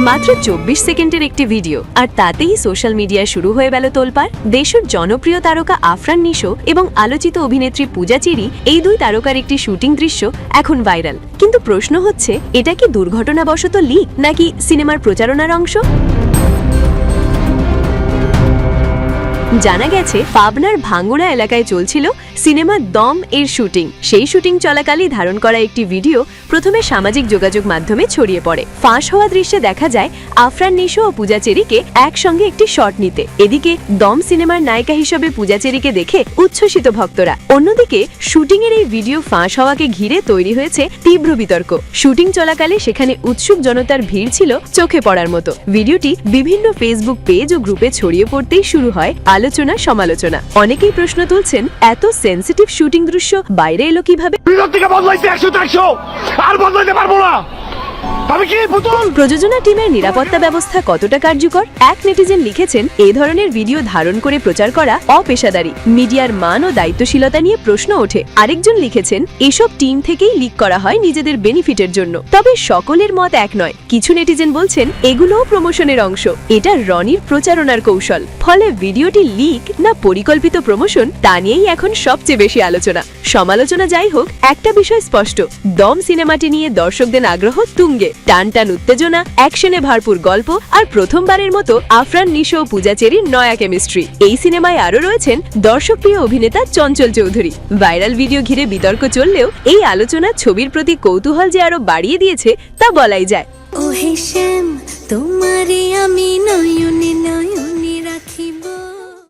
মাত্র 24 সেকেন্ডের একটি ভিডিও, আর তাতেই সোশ্যাল মিডিয়ায় শুরু হয়ে গেল তোলপাড়। দেশের জনপ্রিয় তারকা আফরান নিশো এবং আলোচিত অভিনেত্রী পূজা চেরি, এই দুই তারকার একটি শুটিং দৃশ্য এখন ভাইরাল। কিন্তু প্রশ্ন হচ্ছে, এটা কি দুর্ঘটনাবশত লিক নাকি সিনেমার প্রচারণার অংশ? জানা গেছে, পাবনার ভাঙ্গুড়া এলাকায় চলছিল সিনেমা দম এর শুটিং। সেই শুটিং চলাকালীন ধারণ করা একটি ভিডিও প্রথমে সামাজিক যোগাযোগ মাধ্যমে ছড়িয়ে পড়ে। ফাঁস হওয়া দৃশ্যে দেখা যায় আফরান নিশো ও পূজা চেরিকে একসঙ্গে একটি শট নিতে। এদিকে দম সিনেমার নায়িকা হিসেবে পূজা চেরিকে দেখে উচ্ছ্বসিত ভক্তরা। অন্যদিকে শুটিং এর এই ভিডিও ফাঁস হওয়াকে ঘিরে তৈরি হয়েছে তীব্র বিতর্ক। শুটিং চলাকালে সেখানে উৎসুক জনতার ভিড় ছিল চোখে পড়ার মতো। ভিডিওটি বিভিন্ন ফেসবুক পেজ ও গ্রুপে ছড়িয়ে পড়তেই শুরু হয় আলোচনা সমালোচনা। অনেকেই প্রশ্ন তুলছেন, এত সেন্সিটিভ শুটিং দৃশ্য বাইরে এলো কিভাবে? প্রযোজনা টিমের নিরাপত্তা ব্যবস্থা কতটা কার্যকর? এক নেটিজেন লিখেছেন, এই ধরনের ভিডিও ধারণ করে প্রচার করা অপেশাদারী। মিডিয়ার মান ও দায়িত্বশীলতা নিয়ে প্রশ্ন ওঠে। আরেকজন লিখেছেন, এসব টিম থেকেই লিক করা হয় নিজেদের বেনিফিটের জন্য। তবে সকলের মত এক নয়। কিছু নেটিজেন বলছেন, এগুলোও প্রমোশনের অংশ, এটা রনির প্রচারণার কৌশল। ফলে ভিডিওটি লিক না পরিকল্পিত প্রমোশন, তা নিয়েই এখন সবচেয়ে বেশি আলোচনা সমালোচনা। যাই হোক, একটা বিষয় স্পষ্ট, দম সিনেমাটি নিয়ে দর্শকদের আগ্রহ তুঙ্গে। টান টান উত্তেজনা, অ্যাকশনে ভরপুর গল্প, আর প্রথমবারের মতো আফরান নিশো ও পূজা চেরির নয়া কেমিস্ট্রি। এই সিনেমায় আরো রয়েছেন দর্শকপ্রিয় অভিনেতা চঞ্চল চৌধুরী। ভাইরাল ভিডিও ঘিরে বিতর্ক চললেও এই আলোচনা ছবির প্রতি কৌতূহল যে আরো বাড়িয়ে দিয়েছে তা বলাই যায়। ও হে শ্যাম, তোমারে আমি নয়নে নয়নে